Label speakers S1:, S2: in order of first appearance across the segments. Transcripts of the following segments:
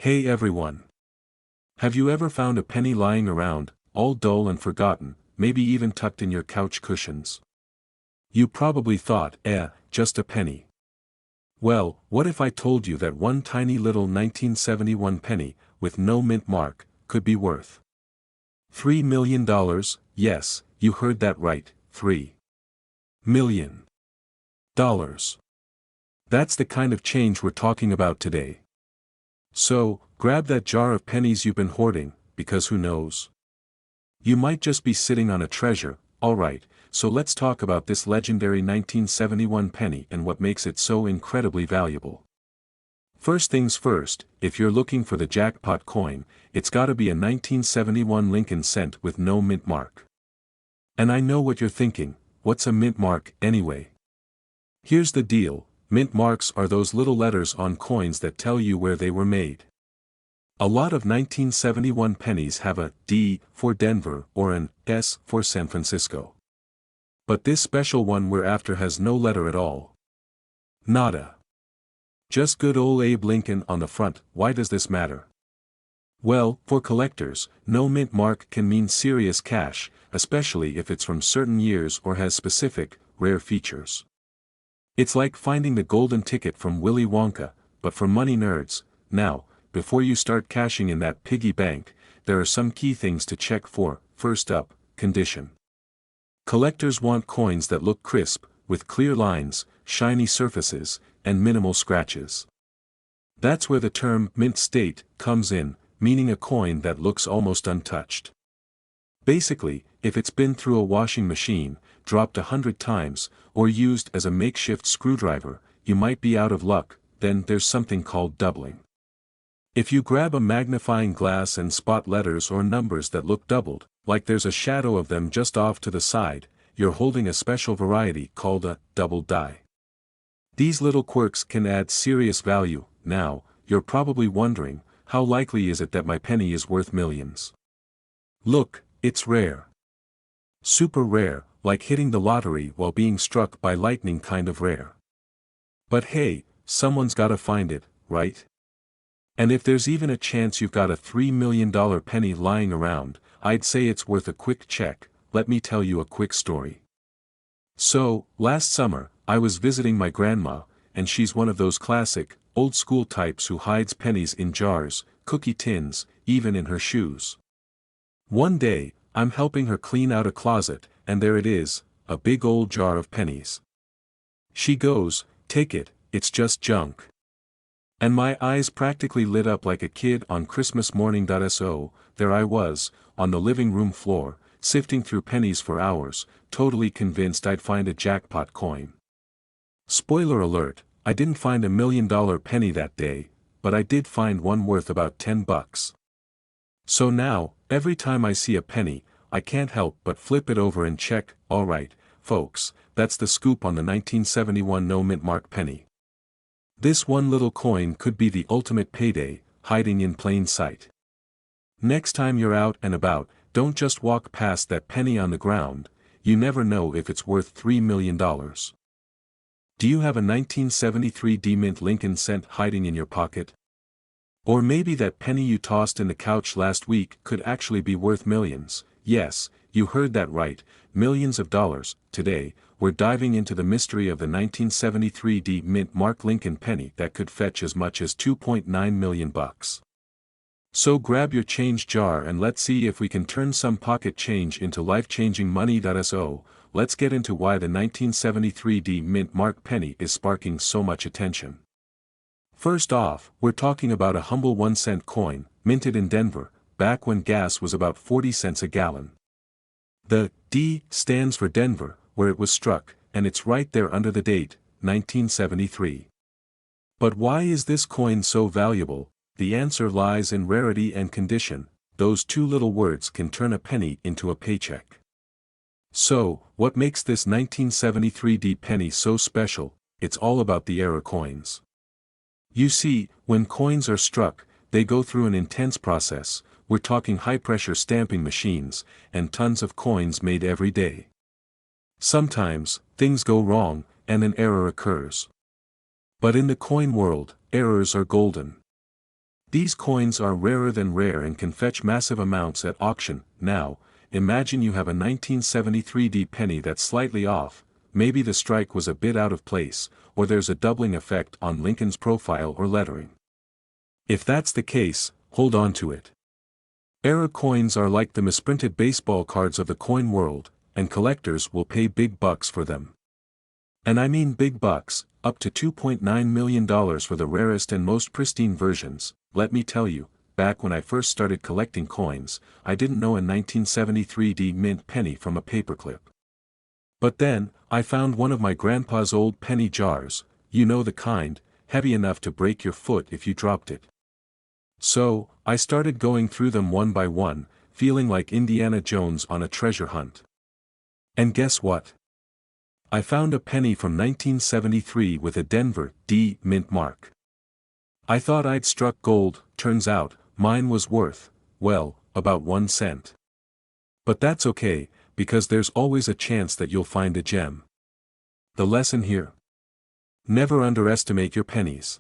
S1: Hey everyone! Have you ever found a penny lying around, all dull and forgotten, maybe even tucked in your couch cushions? You probably thought, just a penny. Well, what if I told you that one tiny little 1971 penny, with no mint mark, could be worth $3 million? Yes, you heard that right, $3 million. That's the kind of change we're talking about today. So, grab that jar of pennies you've been hoarding, because who knows? You might just be sitting on a treasure. Alright, so let's talk about this legendary 1971 penny and what makes it so incredibly valuable. First things first, if you're looking for the jackpot coin, it's gotta be a 1971 Lincoln cent with no mint mark. And I know what you're thinking, what's a mint mark, anyway? Here's the deal. Mint marks are those little letters on coins that tell you where they were made. A lot of 1971 pennies have a D for Denver or an S for San Francisco. But this special one we're after has no letter at all. Nada. Just good old Abe Lincoln on the front. Why does this matter? Well, for collectors, no mint mark can mean serious cash, especially if it's from certain years or has specific, rare features. It's like finding the golden ticket from Willy Wonka, but for money nerds. Now, before you start cashing in that piggy bank, there are some key things to check for. First up, condition. Collectors want coins that look crisp, with clear lines, shiny surfaces, and minimal scratches. That's where the term mint state comes in, meaning a coin that looks almost untouched. Basically, if it's been through a washing machine, dropped 100 times, or used as a makeshift screwdriver, you might be out of luck. Then there's something called doubling. If you grab a magnifying glass and spot letters or numbers that look doubled, like there's a shadow of them just off to the side, you're holding a special variety called a double die. These little quirks can add serious value. Now, you're probably wondering, how likely is it that my penny is worth millions? Look, it's rare. Super rare, like hitting the lottery while being struck by lightning kind of rare. But hey, someone's gotta find it, right? And if there's even a chance you've got a $3 million penny lying around, I'd say it's worth a quick check. Let me tell you a quick story. So, last summer, I was visiting my grandma, and she's one of those classic, old-school types who hides pennies in jars, cookie tins, even in her shoes. One day, I'm helping her clean out a closet, and there it is, a big old jar of pennies. She goes, "Take it, it's just junk." And my eyes practically lit up like a kid on Christmas morning. So, there I was, on the living room floor, sifting through pennies for hours, totally convinced I'd find a jackpot coin. Spoiler alert, I didn't find $1 million penny that day, but I did find one worth about $10. So now, every time I see a penny, I can't help but flip it over and check. Alright, folks, that's the scoop on the 1971 no mint mark penny. This one little coin could be the ultimate payday, hiding in plain sight. Next time you're out and about, don't just walk past that penny on the ground. You never know if it's worth $3 million. Do you have a 1973 D-mint Lincoln cent hiding in your pocket? Or maybe that penny you tossed in the couch last week could actually be worth millions. Yes, you heard that right, millions of dollars. Today, we're diving into the mystery of the 1973 D-mint mark Lincoln penny that could fetch as much as $2.9 million. So grab your change jar and let's see if we can turn some pocket change into life-changing money. So, let's get into why the 1973 D-mint mark penny is sparking so much attention. First off, we're talking about a humble 1-cent coin, minted in Denver, back when gas was about 40 cents a gallon. The D stands for Denver, where it was struck, and it's right there under the date, 1973. But why is this coin so valuable? The answer lies in rarity and condition. Those two little words can turn a penny into a paycheck. So, what makes this 1973 D penny so special? It's all about the error coins. You see, when coins are struck, they go through an intense process. We're talking high-pressure stamping machines, and tons of coins made every day. Sometimes, things go wrong, and an error occurs. But in the coin world, errors are golden. These coins are rarer than rare and can fetch massive amounts at auction. Now, imagine you have a 1973 penny that's slightly off, maybe the strike was a bit out of place, or there's a doubling effect on Lincoln's profile or lettering. If that's the case, hold on to it. Error coins are like the misprinted baseball cards of the coin world, and collectors will pay big bucks for them. And I mean big bucks, up to $2.9 million for the rarest and most pristine versions. Let me tell you, back when I first started collecting coins, I didn't know a 1973 mint penny from a paperclip. But then, I found one of my grandpa's old penny jars, you know the kind, heavy enough to break your foot if you dropped it. So, I started going through them one by one, feeling like Indiana Jones on a treasure hunt. And guess what? I found a penny from 1973 with a Denver D mint mark. I thought I'd struck gold. Turns out, mine was worth, well, about 1 cent. But that's okay, because there's always a chance that you'll find a gem. The lesson here? Never underestimate your pennies.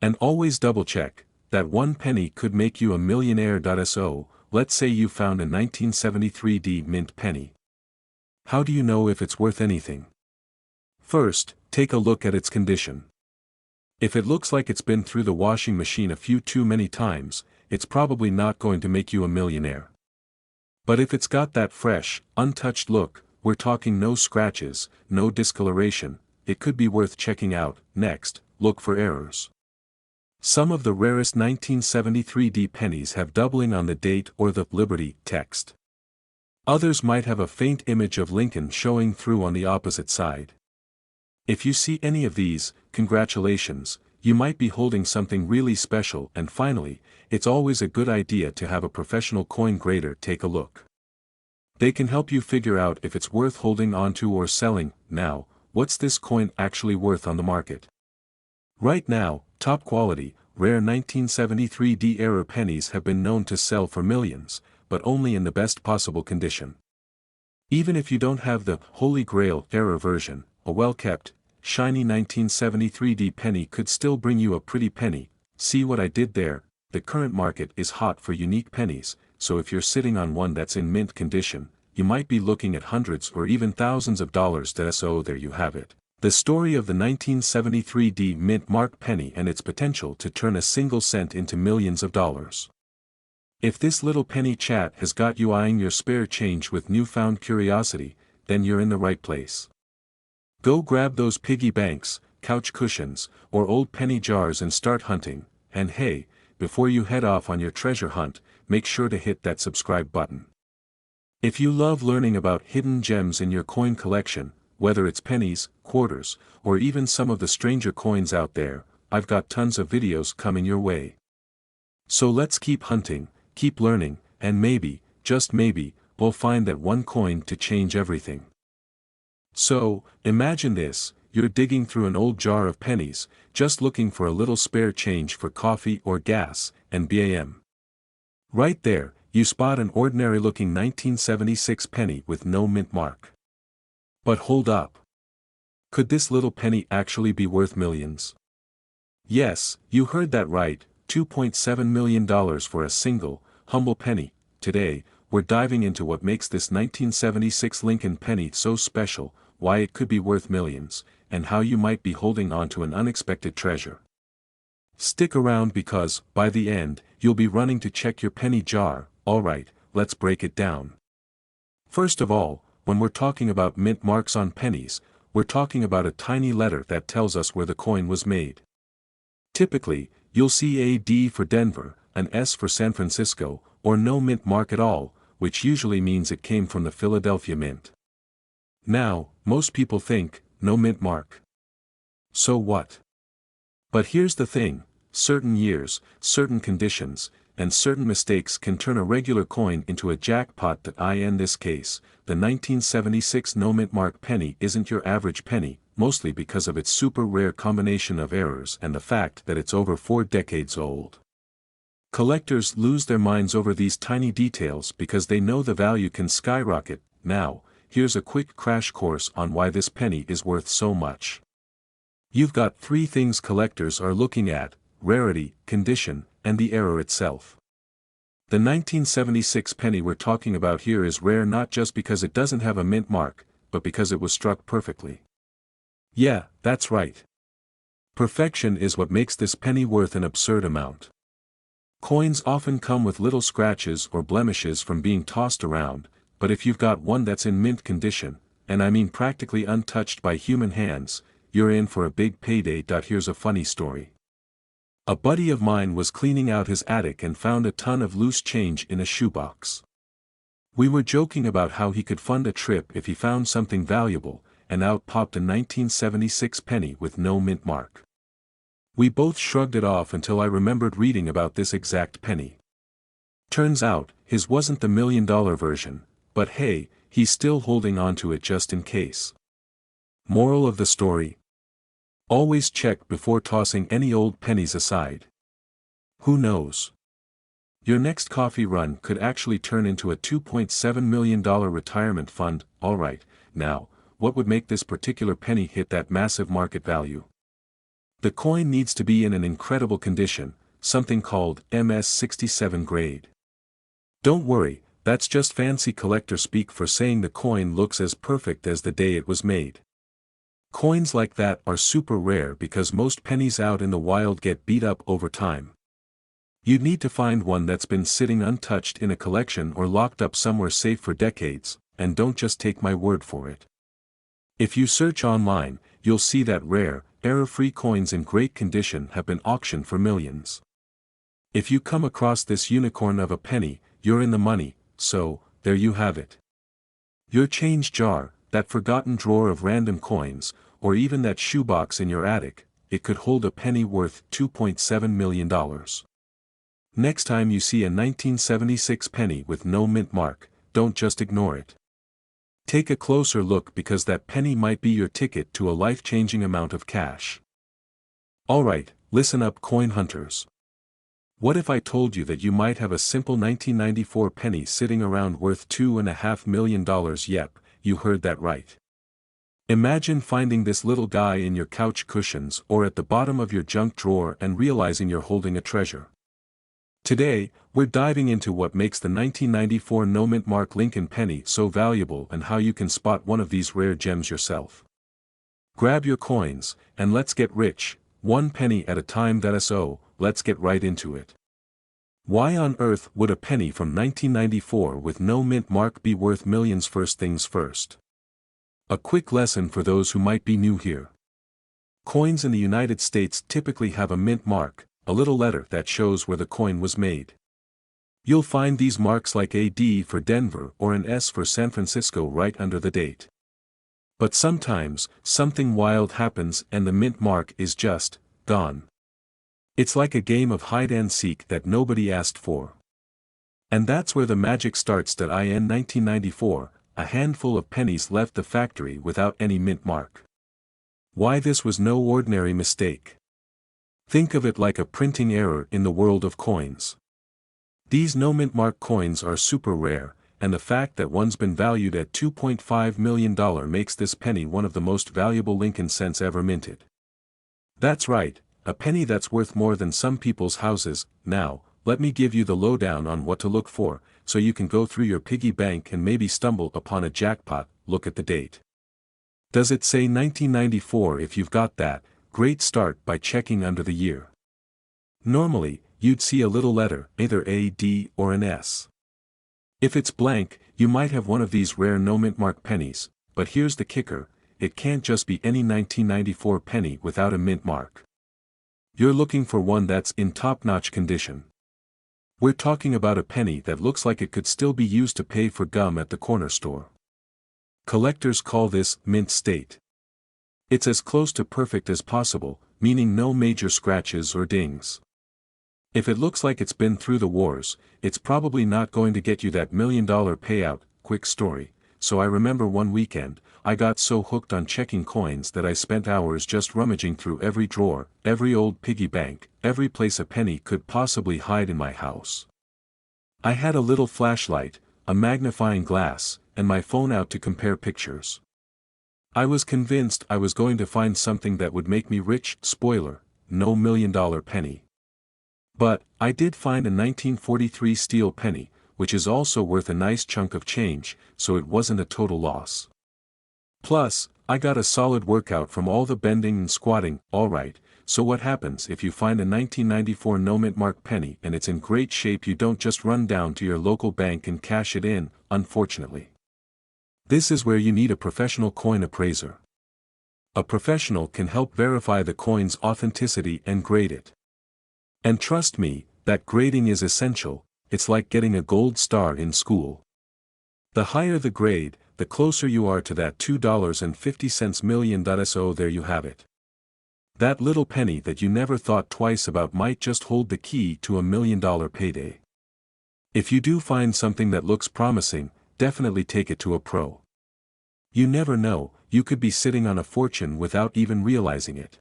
S1: And always double-check, that one penny could make you a millionaire. So, let's say you found a 1973 mint penny. How do you know if it's worth anything? First, take a look at its condition. If it looks like it's been through the washing machine a few too many times, it's probably not going to make you a millionaire. But if it's got that fresh, untouched look, we're talking no scratches, no discoloration, it could be worth checking out. Next, look for errors. Some of the rarest 1973 pennies have doubling on the date or the Liberty text. Others might have a faint image of Lincoln showing through on the opposite side. If you see any of these, congratulations, you might be holding something really special. And finally, it's always a good idea to have a professional coin grader take a look. They can help you figure out if it's worth holding onto or selling. Now, what's this coin actually worth on the market? Right now, top quality, rare 1973 error pennies have been known to sell for millions, but only in the best possible condition. Even if you don't have the Holy Grail error version, a well-kept, shiny 1973 penny could still bring you a pretty penny. See what I did there? The current market is hot for unique pennies, so if you're sitting on one that's in mint condition, you might be looking at hundreds or even thousands of dollars. So there you have it. The story of the 1973 mint mark penny and its potential to turn a single cent into millions of dollars. If this little penny chat has got you eyeing your spare change with newfound curiosity, then you're in the right place. Go grab those piggy banks, couch cushions, or old penny jars and start hunting. And hey, before you head off on your treasure hunt, make sure to hit that subscribe button. If you love learning about hidden gems in your coin collection, whether it's pennies, quarters, or even some of the stranger coins out there, I've got tons of videos coming your way. So let's keep hunting, keep learning, and maybe, just maybe, we'll find that one coin to change everything. So, imagine this, you're digging through an old jar of pennies, just looking for a little spare change for coffee or gas, and bam. Right there, you spot an ordinary-looking 1976 penny with no mint mark. But hold up. Could this little penny actually be worth millions? Yes, you heard that right, $2.7 million for a single, humble penny. Today, we're diving into what makes this 1976 Lincoln penny so special, why it could be worth millions, and how you might be holding on to an unexpected treasure. Stick around because, by the end, you'll be running to check your penny jar. Alright, let's break it down. First of all, when we're talking about mint marks on pennies, we're talking about a tiny letter that tells us where the coin was made. Typically, you'll see a D for Denver, an S for San Francisco, or no mint mark at all, which usually means it came from the Philadelphia Mint. Now, most people think, no mint mark. So what? But here's the thing, certain years, certain conditions, and certain mistakes can turn a regular coin into a jackpot. In this case, the 1976 no mint mark penny isn't your average penny, mostly because of its super rare combination of errors and the fact that it's over 4 decades old. Collectors lose their minds over these tiny details because they know the value can skyrocket. Now, here's a quick crash course on why this penny is worth so much. You've got 3 things collectors are looking at: rarity, condition, and the error itself. The 1976 penny we're talking about here is rare not just because it doesn't have a mint mark, but because it was struck perfectly. Yeah, that's right. Perfection is what makes this penny worth an absurd amount. Coins often come with little scratches or blemishes from being tossed around, but if you've got one that's in mint condition, and I mean practically untouched by human hands, you're in for a big payday. Here's a funny story. A buddy of mine was cleaning out his attic and found a ton of loose change in a shoebox. We were joking about how he could fund a trip if he found something valuable, and out popped a 1976 penny with no mint mark. We both shrugged it off until I remembered reading about this exact penny. Turns out, his wasn't the $1 million version, but hey, he's still holding on to it just in case. Moral of the story: always check before tossing any old pennies aside. Who knows? Your next coffee run could actually turn into a $2.7 million retirement fund. Alright, now, what would make this particular penny hit that massive market value? The coin needs to be in an incredible condition, something called MS-67 grade. Don't worry, that's just fancy collector speak for saying the coin looks as perfect as the day it was made. Coins like that are super rare because most pennies out in the wild get beat up over time. You'd need to find one that's been sitting untouched in a collection or locked up somewhere safe for decades, and don't just take my word for it. If you search online, you'll see that rare, error-free coins in great condition have been auctioned for millions. If you come across this unicorn of a penny, you're in the money, so, there you have it. Your change jar, that forgotten drawer of random coins, or even that shoebox in your attic, it could hold a penny worth $2.7 million. Next time you see a 1976 penny with no mint mark, don't just ignore it. Take a closer look because that penny might be your ticket to a life-changing amount of cash. Alright, listen up coin hunters. What if I told you that you might have a simple 1994 penny sitting around worth $2.5 million? Yep, you heard that right. Imagine finding this little guy in your couch cushions or at the bottom of your junk drawer and realizing you're holding a treasure. Today, we're diving into what makes the 1994 no mint mark Lincoln penny so valuable and how you can spot one of these rare gems yourself. Grab your coins, and let's get rich, one penny at a time. So, let's get right into it. Why on earth would a penny from 1994 with no mint mark be worth millions? First things first. A quick lesson for those who might be new here. Coins in the United States typically have a mint mark, a little letter that shows where the coin was made. You'll find these marks like a D for Denver or an S for San Francisco right under the date. But sometimes, something wild happens and the mint mark is just gone. It's like a game of hide and seek that nobody asked for. And that's where the magic starts. In 1994, a handful of pennies left the factory without any mint mark. Why this was no ordinary mistake. Think of it like a printing error in the world of coins. These no mint mark coins are super rare, and the fact that one's been valued at $2.5 million makes this penny one of the most valuable Lincoln cents ever minted. That's right, a penny that's worth more than some people's houses. Now, let me give you the lowdown on what to look for, so you can go through your piggy bank and maybe stumble upon a jackpot. Look at the date. Does it say 1994? If you've got that, great start by checking under the year. Normally, you'd see a little letter, either a D or an S. If it's blank, you might have one of these rare no mint mark pennies, but here's the kicker, it can't just be any 1994 penny without a mint mark. You're looking for one that's in top-notch condition. We're talking about a penny that looks like it could still be used to pay for gum at the corner store. Collectors call this mint state. It's as close to perfect as possible, meaning no major scratches or dings. If it looks like it's been through the wars, it's probably not going to get you that $1 million payout. Quick story. So I remember one weekend, I got so hooked on checking coins that I spent hours just rummaging through every drawer, every old piggy bank, every place a penny could possibly hide in my house. I had a little flashlight, a magnifying glass, and my phone out to compare pictures. I was convinced I was going to find something that would make me rich. Spoiler, no $1 million penny. But, I did find a 1943 steel penny, which is also worth a nice chunk of change, so it wasn't a total loss. Plus, I got a solid workout from all the bending and squatting. Alright, so what happens if you find a 1994 no-mint mark penny and it's in great shape? You don't just run down to your local bank and cash it in, unfortunately. This is where you need a professional coin appraiser. A professional can help verify the coin's authenticity and grade it. And trust me, that grading is essential. It's like getting a gold star in school. The higher the grade, the closer you are to that $2.50 million. So there you have it. That little penny that you never thought twice about might just hold the key to $1 million payday. If you do find something that looks promising, definitely take it to a pro. You never know, you could be sitting on a fortune without even realizing it.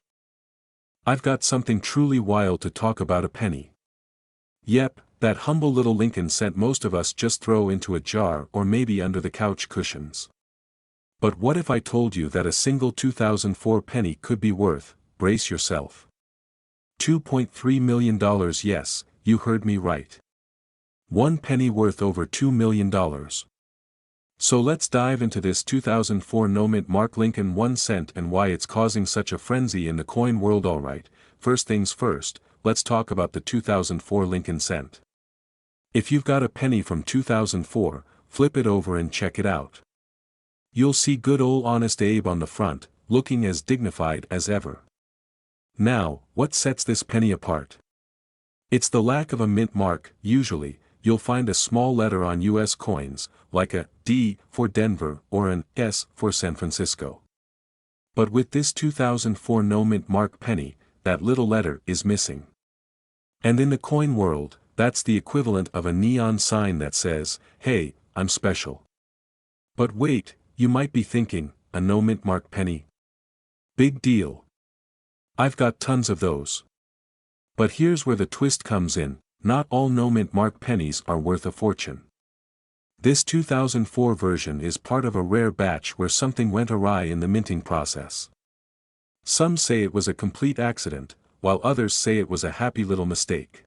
S1: I've got something truly wild to talk about: a penny. Yep, that humble little Lincoln cent most of us just throw into a jar or maybe under the couch cushions. But what if I told you that a single 2004 penny could be worth, brace yourself, $2.3 million? Yes, you heard me right. One penny worth over $2 million. So let's dive into this 2004 no-mint mark Lincoln 1 cent and why it's causing such a frenzy in the coin world. Alright, first things first, let's talk about the 2004 Lincoln cent. If you've got a penny from 2004, flip it over and check it out. You'll see good old honest Abe on the front, looking as dignified as ever. Now, what sets this penny apart? It's the lack of a mint mark. Usually, you'll find a small letter on US coins, like a D for Denver or an S for San Francisco. But with this 2004 no-mint mark penny, that little letter is missing. And in the coin world, that's the equivalent of a neon sign that says, "Hey, I'm special." But wait, you might be thinking, a no-mint mark penny? Big deal. I've got tons of those. But here's where the twist comes in: not all no-mint mark pennies are worth a fortune. This 2004 version is part of a rare batch where something went awry in the minting process. Some say it was a complete accident, while others say it was a happy little mistake.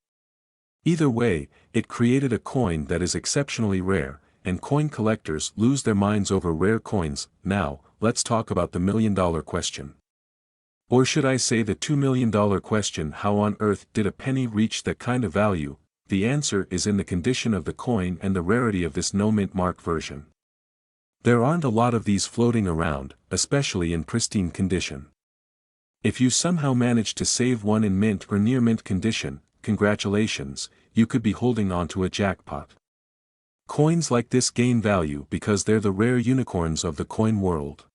S1: Either way, it created a coin that is exceptionally rare, and coin collectors lose their minds over rare coins. Now, let's talk about the million-dollar question. Or should I say the $2 million question: how on earth did a penny reach that kind of value? The answer is in the condition of the coin and the rarity of this no-mint mark version. There aren't a lot of these floating around, especially in pristine condition. If you somehow manage to save one in mint or near mint condition, congratulations, you could be holding on to a jackpot. Coins like this gain value because they're the rare unicorns of the coin world.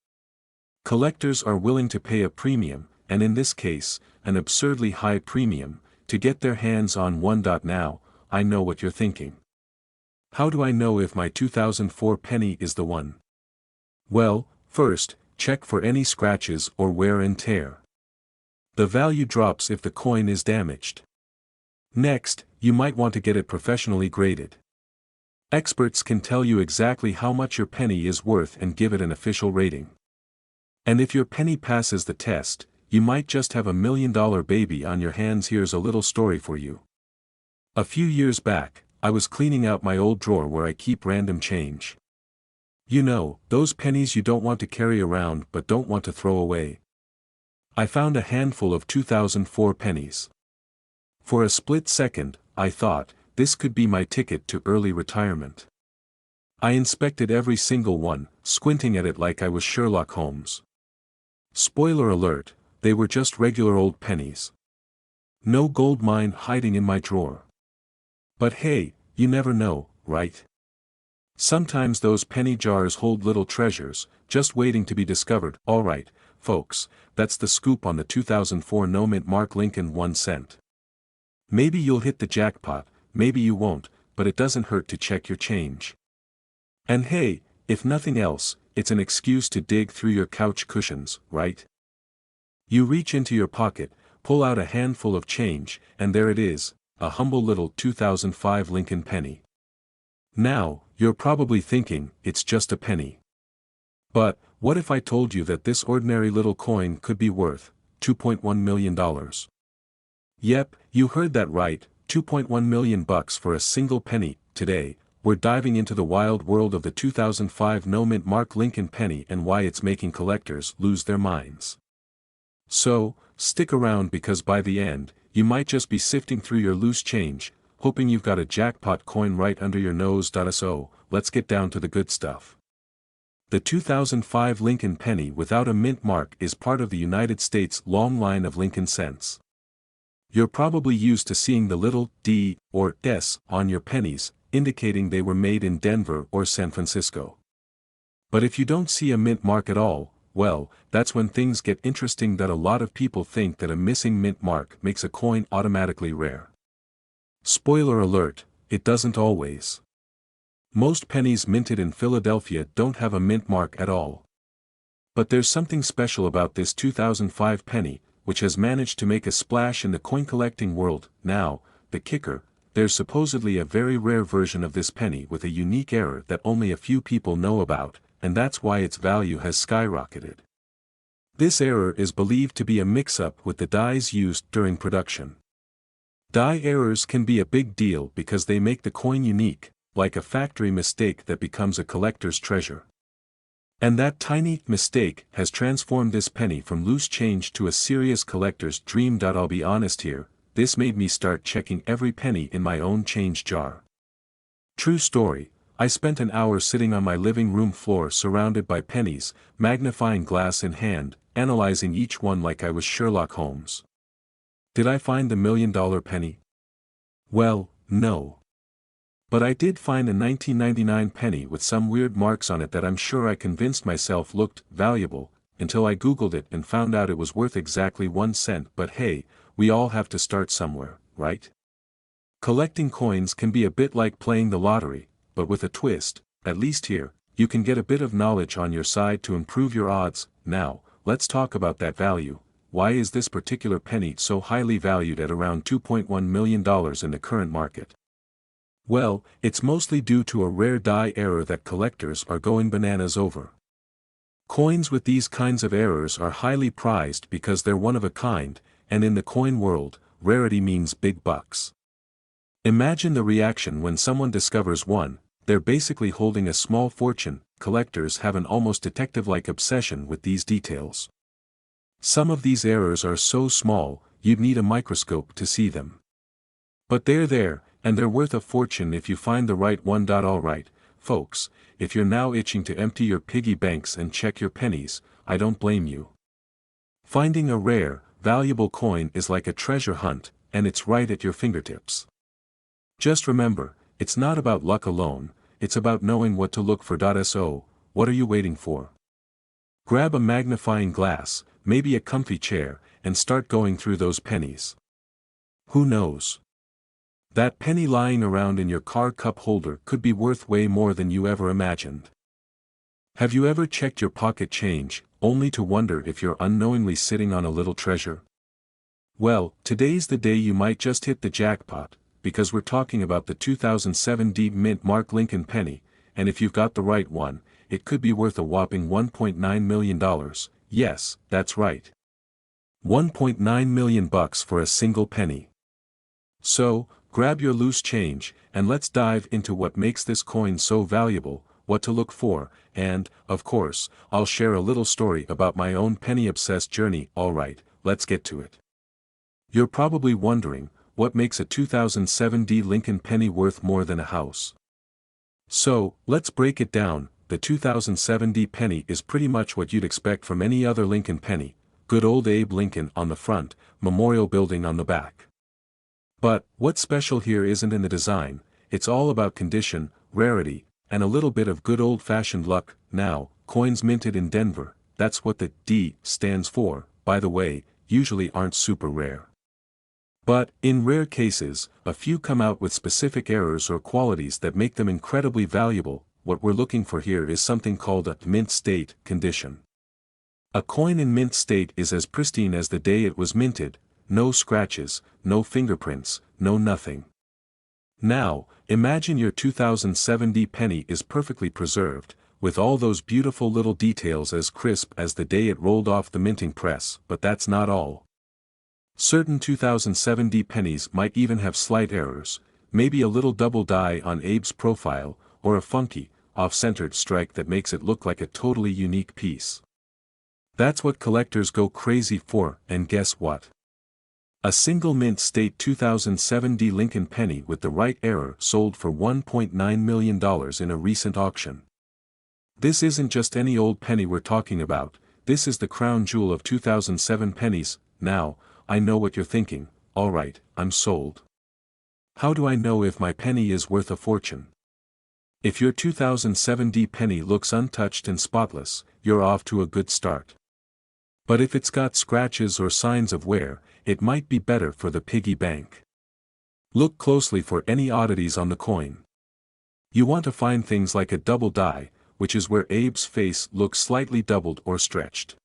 S1: Collectors are willing to pay a premium, and in this case, an absurdly high premium, to get their hands on one. Now, I know what you're thinking. How do I know if my 2004 penny is the one? Well, first, check for any scratches or wear and tear. The value drops if the coin is damaged. Next, you might want to get it professionally graded. Experts can tell you exactly how much your penny is worth and give it an official rating. And if your penny passes the test, you might just have $1 million baby on your hands. Here's a little story for you. A few years back, I was cleaning out my old drawer where I keep random change. You know, those pennies you don't want to carry around but don't want to throw away. I found a handful of 2004 pennies. For a split second, I thought, this could be my ticket to early retirement. I inspected every single one, squinting at it like I was Sherlock Holmes. Spoiler alert, they were just regular old pennies. No gold mine hiding in my drawer. But hey, you never know, right? Sometimes those penny jars hold little treasures, just waiting to be discovered. Alright, folks, that's the scoop on the 2004 no-mint mark Lincoln 1 cent. Maybe you'll hit the jackpot, maybe you won't, but it doesn't hurt to check your change. And hey, if nothing else, it's an excuse to dig through your couch cushions, right? You reach into your pocket, pull out a handful of change, and there it is, a humble little 2005 Lincoln penny. Now, you're probably thinking, it's just a penny. But, what if I told you that this ordinary little coin could be worth $2.1 million? Yep, you heard that right, 2.1 million bucks for a single penny. Today, we're diving into the wild world of the 2005 no-mint mark Lincoln penny and why it's making collectors lose their minds. So, stick around because by the end, you might just be sifting through your loose change, hoping you've got a jackpot coin right under your nose. So, let's get down to the good stuff. The 2005 Lincoln penny without a mint mark is part of the United States' long line of Lincoln cents. You're probably used to seeing the little D or S on your pennies, indicating they were made in Denver or San Francisco. But if you don't see a mint mark at all, well, that's when things get interesting. That a lot of people think that a missing mint mark makes a coin automatically rare. Spoiler alert, it doesn't always. Most pennies minted in Philadelphia don't have a mint mark at all. But there's something special about this 2005 penny, which has managed to make a splash in the coin collecting world. Now, the kicker, there's supposedly a very rare version of this penny with a unique error that only a few people know about, and that's why its value has skyrocketed. This error is believed to be a mix-up with the dies used during production. Die errors can be a big deal because they make the coin unique, like a factory mistake that becomes a collector's treasure. And that tiny mistake has transformed this penny from loose change to a serious collector's dream. I'll be honest here, this made me start checking every penny in my own change jar. True story, I spent an hour sitting on my living room floor surrounded by pennies, magnifying glass in hand, analyzing each one like I was Sherlock Holmes. Did I find the $1 million penny? Well, no. But I did find a 1999 penny with some weird marks on it that I'm sure I convinced myself looked valuable, until I googled it and found out it was worth exactly 1 cent. But hey, we all have to start somewhere, right? Collecting coins can be a bit like playing the lottery, but with a twist. At least here, you can get a bit of knowledge on your side to improve your odds. Now, let's talk about that value. Why is this particular penny so highly valued at around $2.1 million in the current market? Well, it's mostly due to a rare die error that collectors are going bananas over. Coins with these kinds of errors are highly prized because they're one of a kind, and in the coin world, rarity means big bucks. Imagine the reaction when someone discovers one. They're basically holding a small fortune. Collectors have an almost detective-like obsession with these details. Some of these errors are so small, you'd need a microscope to see them. But they're there, and they're worth a fortune if you find the right one. Alright, folks, if you're now itching to empty your piggy banks and check your pennies, I don't blame you. Finding a rare, valuable coin is like a treasure hunt, and it's right at your fingertips. Just remember, it's not about luck alone, it's about knowing what to look for. So, what are you waiting for? Grab a magnifying glass, maybe a comfy chair, and start going through those pennies. Who knows? That penny lying around in your car cup holder could be worth way more than you ever imagined. Have you ever checked your pocket change, only to wonder if you're unknowingly sitting on a little treasure? Well, today's the day you might just hit the jackpot, because we're talking about the 2007 deep mint mark Lincoln penny, and if you've got the right one, it could be worth a whopping $1.9 million. Yes, that's right. $1.9 million bucks for a single penny. So, grab your loose change, and let's dive into what makes this coin so valuable, what to look for, and, of course, I'll share a little story about my own penny-obsessed journey. Alright, let's get to it. You're probably wondering, what makes a 2007 Lincoln penny worth more than a house? So, let's break it down. The 2007 penny is pretty much what you'd expect from any other Lincoln penny, good old Abe Lincoln on the front, memorial building on the back. But, what's special here isn't in the design, it's all about condition, rarity, and a little bit of good old-fashioned luck. Now, coins minted in Denver, that's what the D stands for, by the way, usually aren't super rare. But, in rare cases, a few come out with specific errors or qualities that make them incredibly valuable. What we're looking for here is something called a mint state condition. A coin in mint state is as pristine as the day it was minted, no scratches, no fingerprints, no nothing. Now, imagine your 2007 penny is perfectly preserved, with all those beautiful little details as crisp as the day it rolled off the minting press. But that's not all. Certain 2007 pennies might even have slight errors, maybe a little double die on Abe's profile, or a funky, off-centered strike that makes it look like a totally unique piece. That's what collectors go crazy for, and guess what? A single mint state 2007 Lincoln penny with the right error sold for $1.9 million in a recent auction. This isn't just any old penny we're talking about, this is the crown jewel of 2007 pennies. Now, I know what you're thinking, alright, I'm sold. How do I know if my penny is worth a fortune? If your 2007 penny looks untouched and spotless, you're off to a good start. But if it's got scratches or signs of wear, it might be better for the piggy bank. Look closely for any oddities on the coin. You want to find things like a double die, which is where Abe's face looks slightly doubled or stretched.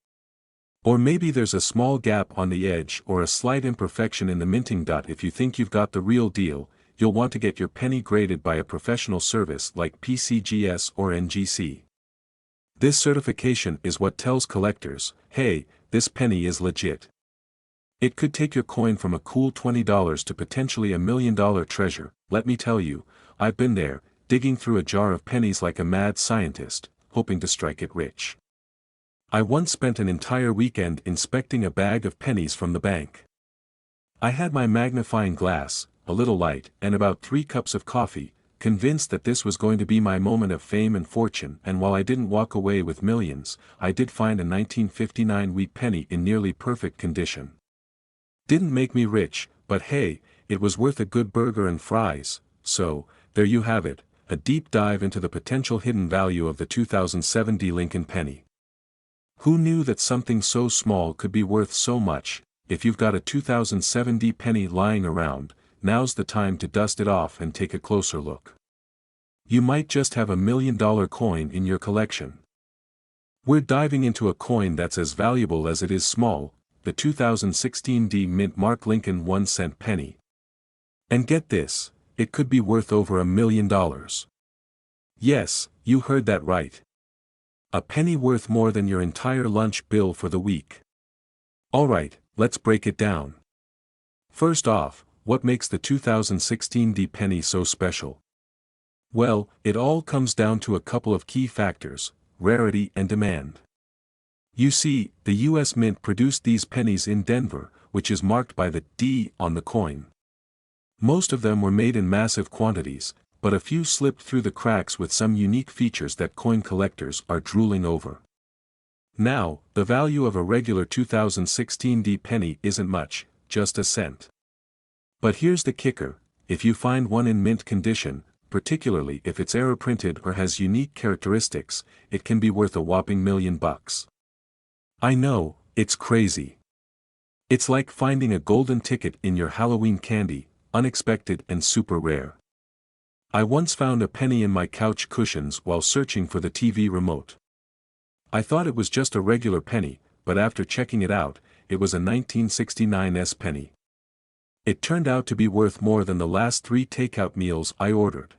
S1: Or maybe there's a small gap on the edge or a slight imperfection in the minting dot. If you think you've got the real deal, you'll want to get your penny graded by a professional service like PCGS or NGC. This certification is what tells collectors, hey, this penny is legit. It could take your coin from a cool $20 to potentially $1 million treasure. Let me tell you, I've been there, digging through a jar of pennies like a mad scientist, hoping to strike it rich. I once spent an entire weekend inspecting a bag of pennies from the bank. I had my magnifying glass, a little light, and about 3 cups of coffee, convinced that this was going to be my moment of fame and fortune. And while I didn't walk away with millions, I did find a 1959 wheat penny in nearly perfect condition. Didn't make me rich, but hey, it was worth a good burger and fries. So, there you have it, a deep dive into the potential hidden value of the 2007 Lincoln penny. Who knew that something so small could be worth so much? If you've got a 2007 penny lying around, now's the time to dust it off and take a closer look. You might just have $1 million coin in your collection. We're diving into a coin that's as valuable as it is small, the 2016 Mint Mark Lincoln 1-cent penny. And get this, it could be worth over $1 million. Yes, you heard that right. A penny worth more than your entire lunch bill for the week. Alright, let's break it down. First off, what makes the 2016 penny so special? Well, it all comes down to a couple of key factors: rarity and demand. You see, the US Mint produced these pennies in Denver, which is marked by the D on the coin. Most of them were made in massive quantities, but a few slipped through the cracks with some unique features that coin collectors are drooling over. Now, the value of a regular 2016 penny isn't much, just a cent. But here's the kicker: if you find one in mint condition, particularly if it's error printed or has unique characteristics, it can be worth a whopping $1 million. I know, it's crazy. It's like finding a golden ticket in your Halloween candy, unexpected and super rare. I once found a penny in my couch cushions while searching for the TV remote. I thought it was just a regular penny, but after checking it out, it was a 1969 penny. It turned out to be worth more than the last 3 takeout meals I ordered.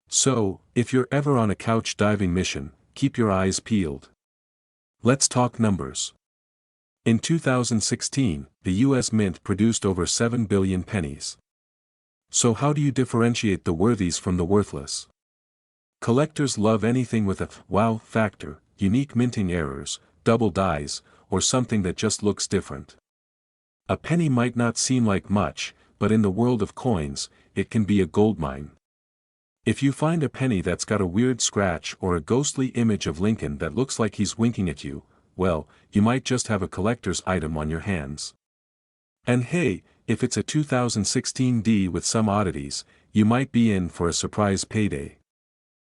S1: So, if you're ever on a couch diving mission, keep your eyes peeled. Let's talk numbers. In 2016, the US Mint produced over 7 billion pennies. So how do you differentiate the worthies from the worthless? Collectors love anything with a wow factor, unique minting errors, double dies, or something that just looks different. A penny might not seem like much, but in the world of coins, it can be a goldmine. If you find a penny that's got a weird scratch or a ghostly image of Lincoln that looks like he's winking at you, well, you might just have a collector's item on your hands. And hey, if it's a 2016 with some oddities, you might be in for a surprise payday.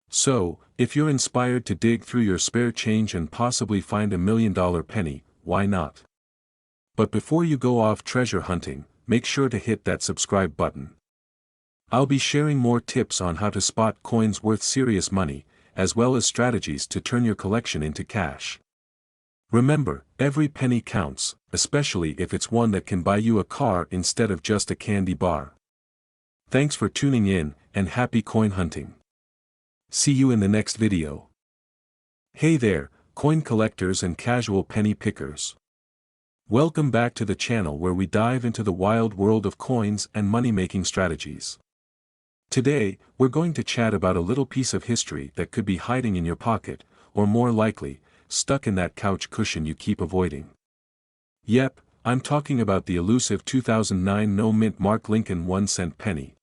S1: So, if you're inspired to dig through your spare change and possibly find $1 million penny, why not? But before you go off treasure hunting, make sure to hit that subscribe button. I'll be sharing more tips on how to spot coins worth serious money, as well as strategies to turn your collection into cash. Remember, every penny counts, especially if it's one that can buy you a car instead of just a candy bar. Thanks for tuning in, and happy coin hunting. See you in the next video. Hey there, coin collectors and casual penny pickers. Welcome back to the channel where we dive into the wild world of coins and money-making strategies. Today, we're going to chat about a little piece of history that could be hiding in your pocket, or more likely, stuck in that couch cushion you keep avoiding. Yep, I'm talking about the elusive 2009 no-mint Mark Lincoln 1-cent penny.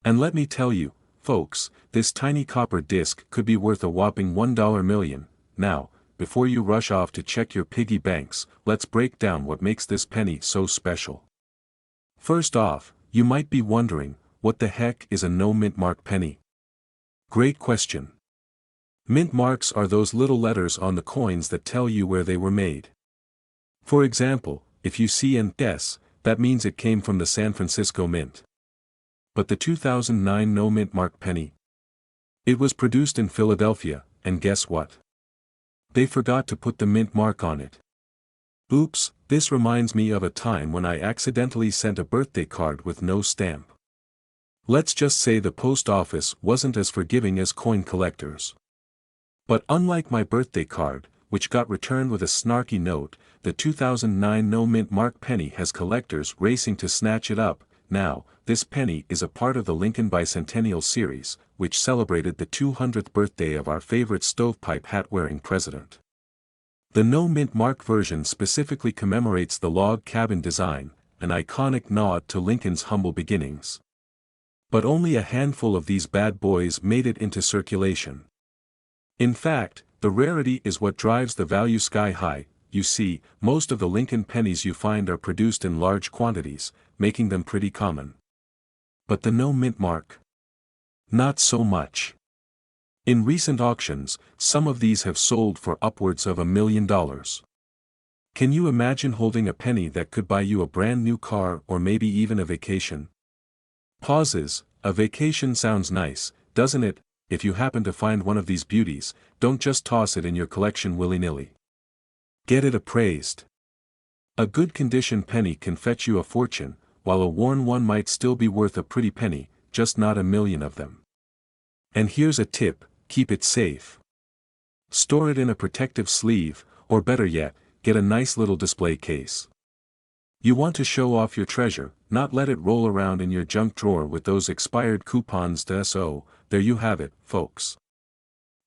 S1: And let me tell you, folks, this tiny copper disc could be worth a whopping $1 million. Now, before you rush off to check your piggy banks, let's break down what makes this penny so special. First off, you might be wondering, what the heck is a no-mint mark penny? Great question. Mint marks are those little letters on the coins that tell you where they were made. For example, if you see an S, that means it came from the San Francisco Mint. But the 2009 no-mint mark penny? It was produced in Philadelphia, and guess what? They forgot to put the mint mark on it. Oops, this reminds me of a time when I accidentally sent a birthday card with no stamp. Let's just say the post office wasn't as forgiving as coin collectors. But unlike my birthday card, which got returned with a snarky note, the 2009 no-mint mark penny has collectors racing to snatch it up. Now, this penny is a part of the Lincoln Bicentennial series, which celebrated the 200th birthday of our favorite stovepipe hat-wearing president. The no-mint mark version specifically commemorates the log cabin design, an iconic nod to Lincoln's humble beginnings. But only a handful of these bad boys made it into circulation. In fact, the rarity is what drives the value sky high. You see, most of the Lincoln pennies you find are produced in large quantities, making them pretty common. But the no-mint mark? Not so much. In recent auctions, some of these have sold for upwards of $1 million. Can you imagine holding a penny that could buy you a brand new car or maybe even a vacation? Pauses. A vacation sounds nice, doesn't it? If you happen to find one of these beauties, don't just toss it in your collection willy-nilly. Get it appraised. A good condition penny can fetch you a fortune, while a worn one might still be worth a pretty penny, just not a million of them. And here's a tip, keep it safe. Store it in a protective sleeve, or better yet, get a nice little display case. You want to show off your treasure, not let it roll around in your junk drawer with those expired coupons. So, there you have it, folks.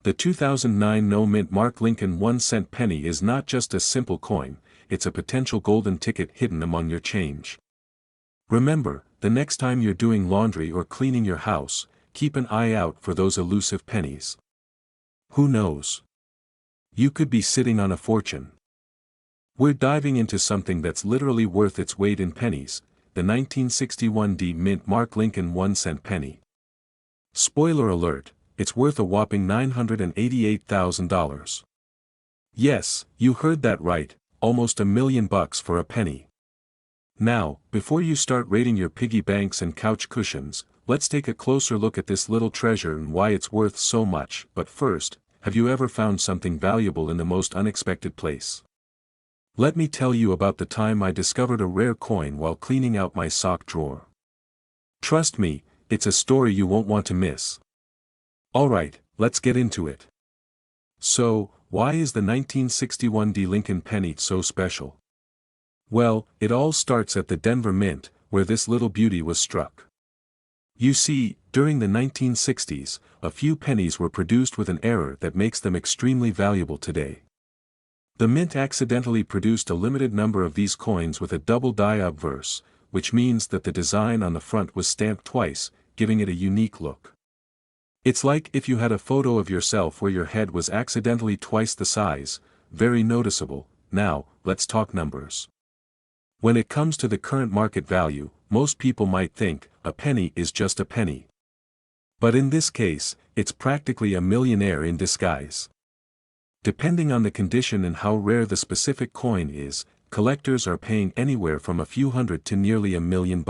S1: The 2009 no-mint Mark Lincoln 1-cent penny is not just a simple coin, it's a potential golden ticket hidden among your change. Remember, the next time you're doing laundry or cleaning your house, keep an eye out for those elusive pennies. Who knows? You could be sitting on a fortune. We're diving into something that's literally worth its weight in pennies, the 1961 mint Mark Lincoln 1-cent penny. Spoiler alert, it's worth a whopping $988,000. Yes, you heard that right, almost $1 million for a penny. Now, before you start raiding your piggy banks and couch cushions, let's take a closer look at this little treasure and why it's worth so much. But first, have you ever found something valuable in the most unexpected place? Let me tell you about the time I discovered a rare coin while cleaning out my sock drawer. Trust me, it's a story you won't want to miss. Alright, let's get into it. So, why is the 1961 Lincoln penny so special? Well, it all starts at the Denver Mint, where this little beauty was struck. You see, during the 1960s, a few pennies were produced with an error that makes them extremely valuable today. The Mint accidentally produced a limited number of these coins with a double die obverse, which means that the design on the front was stamped twice, giving it a unique look. It's like if you had a photo of yourself where your head was accidentally twice the size, very noticeable. Now, let's talk numbers. When it comes to the current market value, most people might think, a penny is just a penny. But in this case, it's practically a millionaire in disguise. Depending on the condition and how rare the specific coin is, collectors are paying anywhere from a few hundred to nearly $1 million.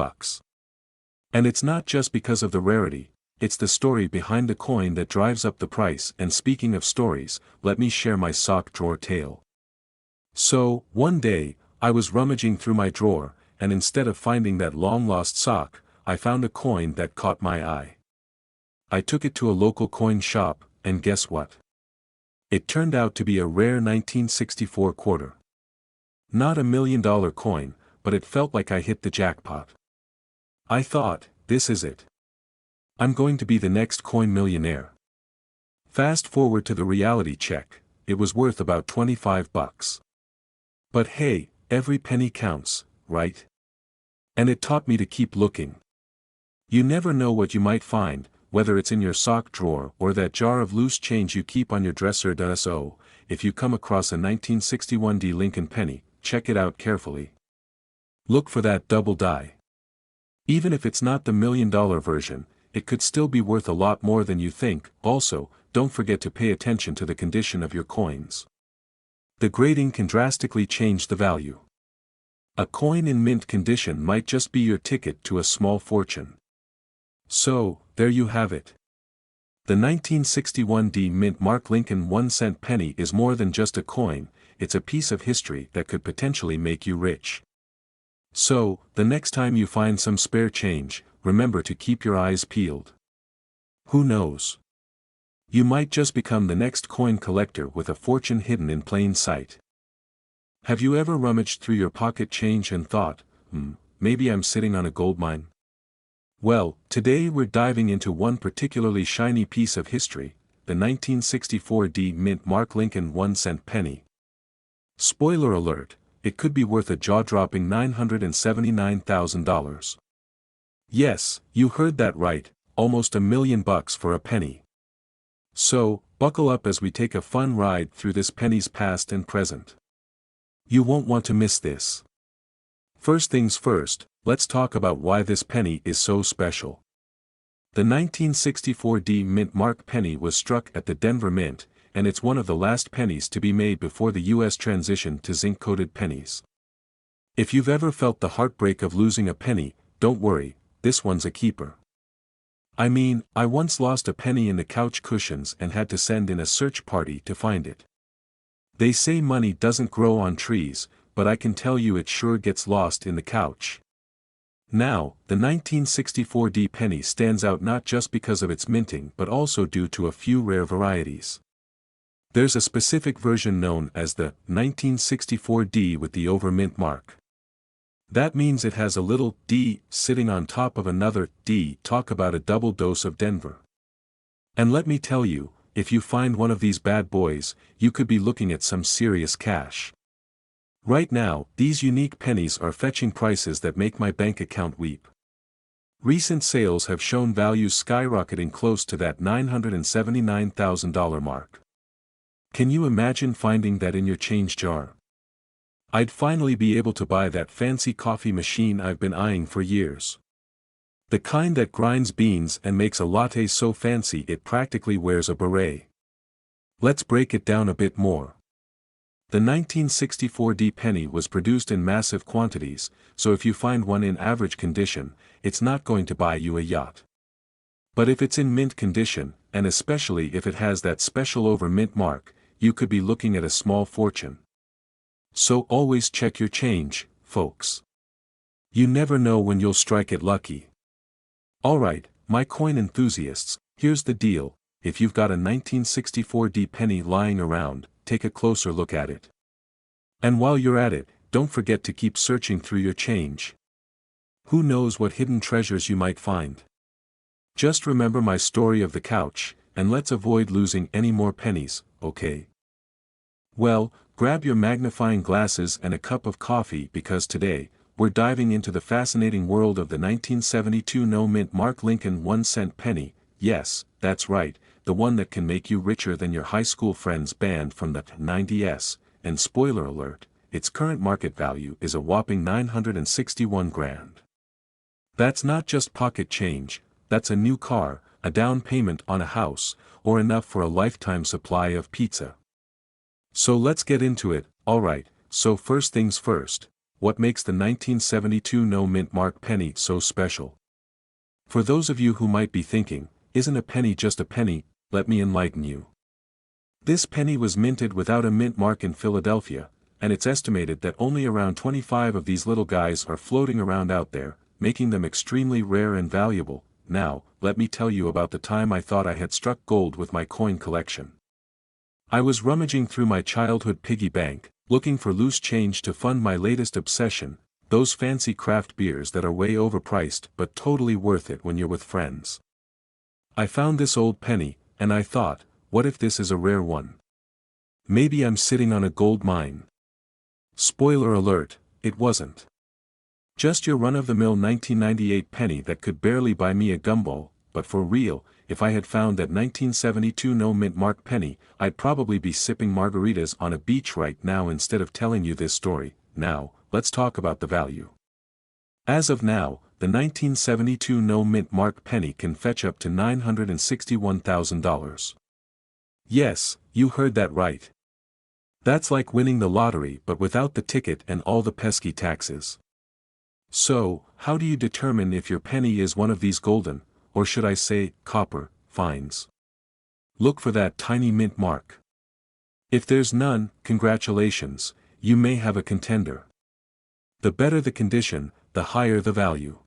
S1: And it's not just because of the rarity, it's the story behind the coin that drives up the price. And speaking of stories, let me share my sock drawer tale. So, one day, I was rummaging through my drawer, and instead of finding that long-lost sock, I found a coin that caught my eye. I took it to a local coin shop, and guess what? It turned out to be a rare 1964 quarter. Not $1 million coin, but it felt like I hit the jackpot. I thought, this is it. I'm going to be the next coin millionaire. Fast forward to the reality check, it was worth about $25. But hey, every penny counts, right? And it taught me to keep looking. You never know what you might find, whether it's in your sock drawer or that jar of loose change you keep on your dresser. So, if you come across a 1961 D Lincoln penny, check it out carefully. Look for that double die. Even if it's not the $1 million version, it could still be worth a lot more than you think. Also, don't forget to pay attention to the condition of your coins. The grading can drastically change the value. A coin in mint condition might just be your ticket to a small fortune. So, there you have it. The 1961 D Mint Mark Lincoln 1-cent penny is more than just a coin, it's a piece of history that could potentially make you rich. So, the next time you find some spare change, remember to keep your eyes peeled. Who knows? You might just become the next coin collector with a fortune hidden in plain sight. Have you ever rummaged through your pocket change and thought, maybe I'm sitting on a gold mine? Well, today we're diving into one particularly shiny piece of history, the 1964 D Mint Mark Lincoln 1-cent penny. Spoiler alert, it could be worth a jaw-dropping $979,000. Yes, you heard that right, almost $1 million for a penny. So, buckle up as we take a fun ride through this penny's past and present. You won't want to miss this. First things first, let's talk about why this penny is so special. The 1964 D Mint Mark penny was struck at the Denver Mint, and it's one of the last pennies to be made before the U.S. transitioned to zinc-coated pennies. If you've ever felt the heartbreak of losing a penny, don't worry, this one's a keeper. I mean, I once lost a penny in the couch cushions and had to send in a search party to find it. They say money doesn't grow on trees, but I can tell you it sure gets lost in the couch. Now, the 1964 D penny stands out not just because of its minting but also due to a few rare varieties. There's a specific version known as the 1964 D with the over-mint mark. That means it has a little D sitting on top of another D. Talk about a double dose of Denver. And let me tell you, if you find one of these bad boys, you could be looking at some serious cash. Right now, these unique pennies are fetching prices that make my bank account weep. Recent sales have shown values skyrocketing close to that $979,000 mark. Can you imagine finding that in your change jar? I'd finally be able to buy that fancy coffee machine I've been eyeing for years. The kind that grinds beans and makes a latte so fancy it practically wears a beret. Let's break it down a bit more. The 1964 D penny was produced in massive quantities, so if you find one in average condition, it's not going to buy you a yacht. But if it's in mint condition, and especially if it has that special over-mint mark, you could be looking at a small fortune. So always check your change, folks. You never know when you'll strike it lucky. Alright, my coin enthusiasts, here's the deal, if you've got a 1964 D penny lying around, take a closer look at it. And while you're at it, don't forget to keep searching through your change. Who knows what hidden treasures you might find? Just remember my story of the couch, and let's avoid losing any more pennies, okay? Well, grab your magnifying glasses and a cup of coffee because today, we're diving into the fascinating world of the 1972 no-mint Mark Lincoln 1-cent penny. Yes, that's right, the one that can make you richer than your high school friends banned from the 90s, and spoiler alert, its current market value is a whopping $961,000. That's not just pocket change, that's a new car, a down payment on a house, or enough for a lifetime supply of pizza. So let's get into it. Alright, so first things first, what makes the 1972 no-mint Mark penny so special? For those of you who might be thinking, isn't a penny just a penny? Let me enlighten you. This penny was minted without a mint mark in Philadelphia, and it's estimated that only around 25 of these little guys are floating around out there, making them extremely rare and valuable. Now, let me tell you about the time I thought I had struck gold with my coin collection. I was rummaging through my childhood piggy bank, Looking for loose change to fund my latest obsession, those fancy craft beers that are way overpriced but totally worth it when you're with friends. I found this old penny, and I thought, what if this is a rare one? Maybe I'm sitting on a gold mine. Spoiler alert, it wasn't. Just your run-of-the-mill 1998 penny that could barely buy me a gumball, but for real, if I had found that 1972 no-mint mark penny, I'd probably be sipping margaritas on a beach right now instead of telling you this story. Now, let's talk about the value. As of now, the 1972 no-mint mark penny can fetch up to $961,000. Yes, you heard that right. That's like winning the lottery but without the ticket and all the pesky taxes. So, how do you determine if your penny is one of these golden, or should I say, copper, finds? Look for that tiny mint mark. If there's none, congratulations, you may have a contender. The better the condition, the higher the value.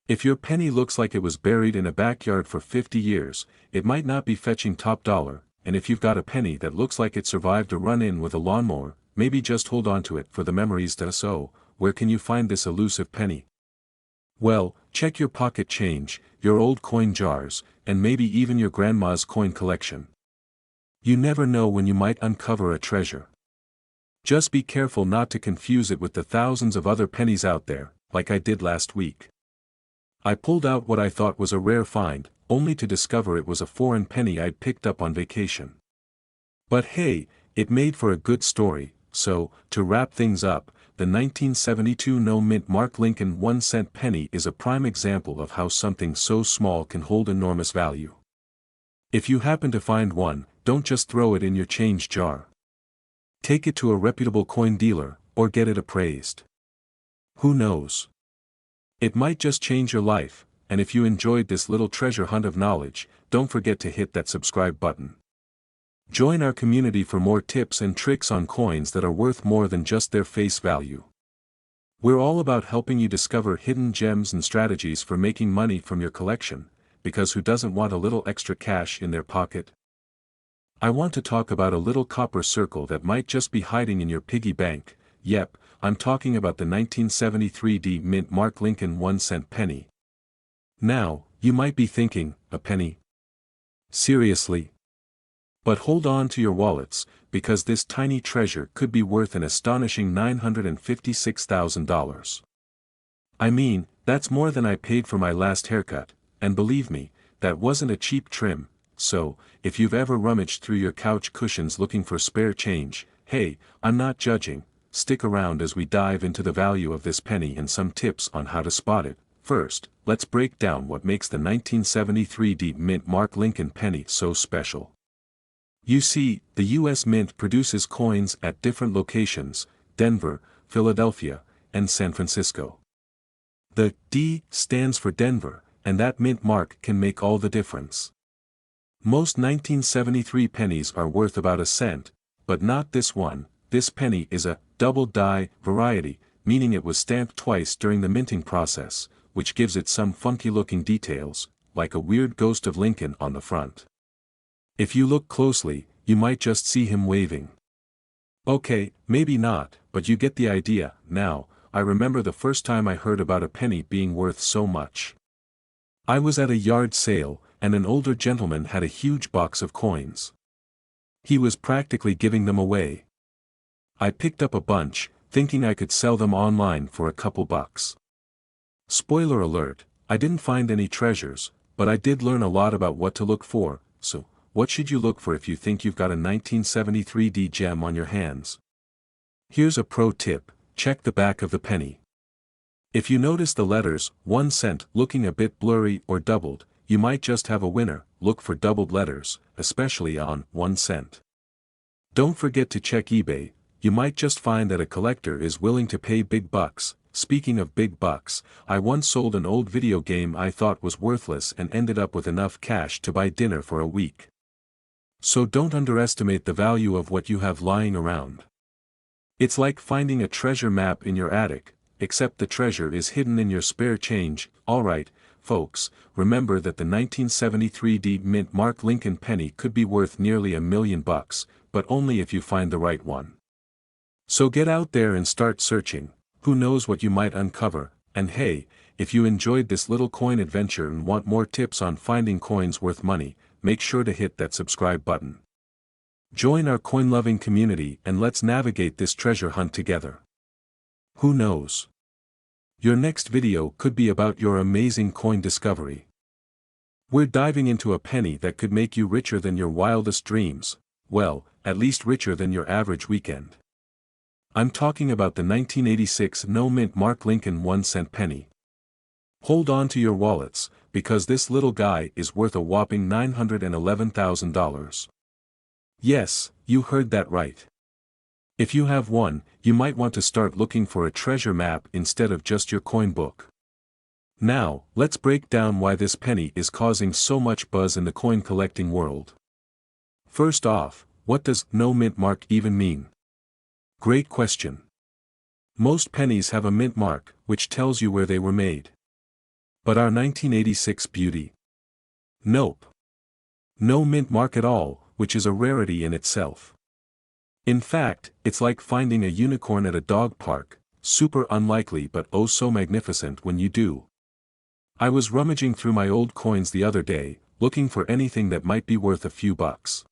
S1: If your penny looks like it was buried in a backyard for 50 years, it might not be fetching top dollar, and if you've got a penny that looks like it survived a run-in with a lawnmower, maybe just hold on to it for the memories. So, where can you find this elusive penny? Well, check your pocket change, your old coin jars, and maybe even your grandma's coin collection. You never know when you might uncover a treasure. Just be careful not to confuse it with the thousands of other pennies out there, like I did last week. I pulled out what I thought was a rare find, only to discover it was a foreign penny I'd picked up on vacation. But hey, it made for a good story, so, to wrap things up, the 1972 no-mint mark Lincoln 1-cent penny is a prime example of how something so small can hold enormous value. If you happen to find one, don't just throw it in your change jar. Take it to a reputable coin dealer, or get it appraised. Who knows? It might just change your life, and if you enjoyed this little treasure hunt of knowledge, don't forget to hit that subscribe button. Join our community for more tips and tricks on coins that are worth more than just their face value. We're all about helping you discover hidden gems and strategies for making money from your collection, because who doesn't want a little extra cash in their pocket? I want to talk about a little copper circle that might just be hiding in your piggy bank. Yep, I'm talking about the 1973 D mint mark Lincoln 1-cent penny. Now, you might be thinking, a penny? Seriously? But hold on to your wallets, because this tiny treasure could be worth an astonishing $956,000. I mean, that's more than I paid for my last haircut, and believe me, that wasn't a cheap trim. So, if you've ever rummaged through your couch cushions looking for spare change, hey, I'm not judging. Stick around as we dive into the value of this penny and some tips on how to spot it. First, let's break down what makes the 1973 D mint mark Lincoln penny so special. You see, the U.S. Mint produces coins at different locations: Denver, Philadelphia, and San Francisco. The D stands for Denver, and that mint mark can make all the difference. Most 1973 pennies are worth about a cent, but not this one. This penny is a double die variety, meaning it was stamped twice during the minting process, which gives it some funky-looking details, like a weird ghost of Lincoln on the front. If you look closely, you might just see him waving. Okay, maybe not, but you get the idea. Now, I remember the first time I heard about a penny being worth so much. I was at a yard sale, and an older gentleman had a huge box of coins. He was practically giving them away. I picked up a bunch, thinking I could sell them online for a couple bucks. Spoiler alert, I didn't find any treasures, but I did learn a lot about what to look for. So, what should you look for if you think you've got a 1973 D gem on your hands? Here's a pro tip: check the back of the penny. If you notice the letters 1 cent looking a bit blurry or doubled, you might just have a winner. Look for doubled letters, especially on 1 cent. Don't forget to check eBay. You might just find that a collector is willing to pay big bucks. Speaking of big bucks, I once sold an old video game I thought was worthless and ended up with enough cash to buy dinner for a week. So don't underestimate the value of what you have lying around. It's like finding a treasure map in your attic, except the treasure is hidden in your spare change. Alright, folks, remember that the 1973 D mint mark Lincoln penny could be worth nearly $1 million, but only if you find the right one. So get out there and start searching, who knows what you might uncover, and hey, if you enjoyed this little coin adventure and want more tips on finding coins worth money, make sure to hit that subscribe button. Join our coin-loving community and let's navigate this treasure hunt together. Who knows? Your next video could be about your amazing coin discovery. We're diving into a penny that could make you richer than your wildest dreams, well, at least richer than your average weekend. I'm talking about the 1986 no-mint Mark Lincoln 1-cent penny. Hold on to your wallets, because this little guy is worth a whopping $911,000. Yes, you heard that right. If you have one, you might want to start looking for a treasure map instead of just your coin book. Now, let's break down why this penny is causing so much buzz in the coin collecting world. First off, what does no mint mark even mean? Great question. Most pennies have a mint mark, which tells you where they were made. But our 1986 beauty? Nope. No mint mark at all, which is a rarity in itself. In fact, it's like finding a unicorn at a dog park, super unlikely but oh so magnificent when you do. I was rummaging through my old coins the other day, looking for anything that might be worth a few bucks.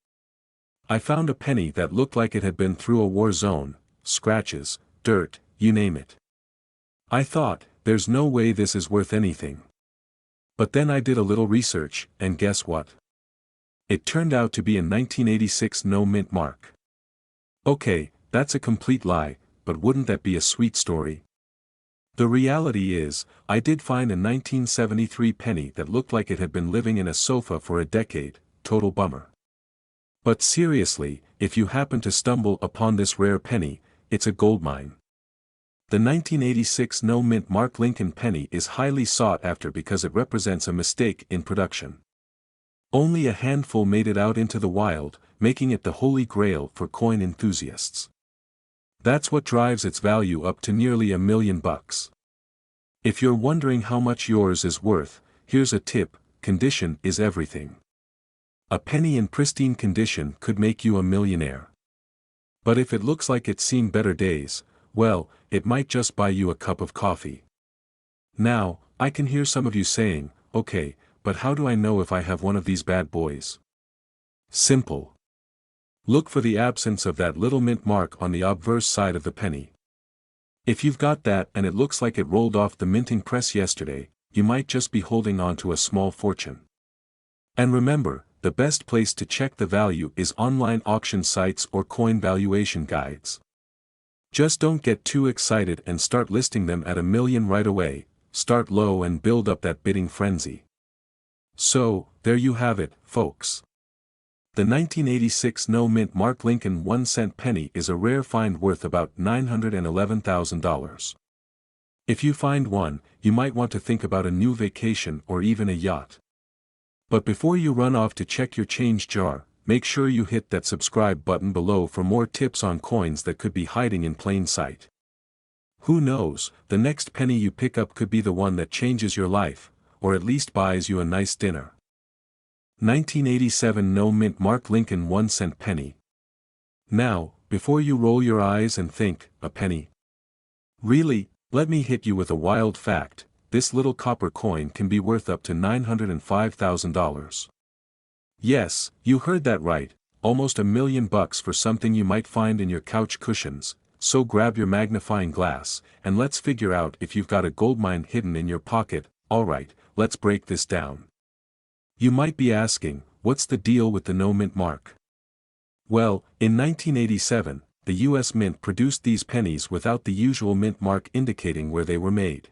S1: I found a penny that looked like it had been through a war zone, scratches, dirt, you name it. I thought, there's no way this is worth anything. But then I did a little research, and guess what? It turned out to be a 1986 no-mint mark. Okay, that's a complete lie, but wouldn't that be a sweet story? The reality is, I did find a 1973 penny that looked like it had been living in a sofa for a decade, total bummer. But seriously, if you happen to stumble upon this rare penny, it's a goldmine. The 1986 no-mint Mark Lincoln penny is highly sought after because it represents a mistake in production. Only a handful made it out into the wild, making it the holy grail for coin enthusiasts. That's what drives its value up to nearly $1 million. If you're wondering how much yours is worth, here's a tip: condition is everything. A penny in pristine condition could make you a millionaire. But if it looks like it's seen better days, well, it might just buy you a cup of coffee. Now, I can hear some of you saying, okay, but how do I know if I have one of these bad boys? Simple. Look for the absence of that little mint mark on the obverse side of the penny. If you've got that and it looks like it rolled off the minting press yesterday, you might just be holding on to a small fortune. And remember, the best place to check the value is online auction sites or coin valuation guides. Just don't get too excited and start listing them at $1 million right away. Start low and build up that bidding frenzy. So, there you have it, folks. The 1986 no-mint Mark Lincoln 1-cent penny is a rare find worth about $911,000. If you find one, you might want to think about a new vacation or even a yacht. But before you run off to check your change jar, make sure you hit that subscribe button below for more tips on coins that could be hiding in plain sight. Who knows, the next penny you pick up could be the one that changes your life, or at least buys you a nice dinner. 1987 no-mint Mark Lincoln 1-cent penny. Now, before you roll your eyes and think, a penny? Really, let me hit you with a wild fact: this little copper coin can be worth up to $905,000. Yes, you heard that right, almost $1 million for something you might find in your couch cushions. So grab your magnifying glass, and let's figure out if you've got a goldmine hidden in your pocket. Alright, let's break this down. You might be asking, what's the deal with the no-mint mark? Well, in 1987, the US Mint produced these pennies without the usual mint mark indicating where they were made.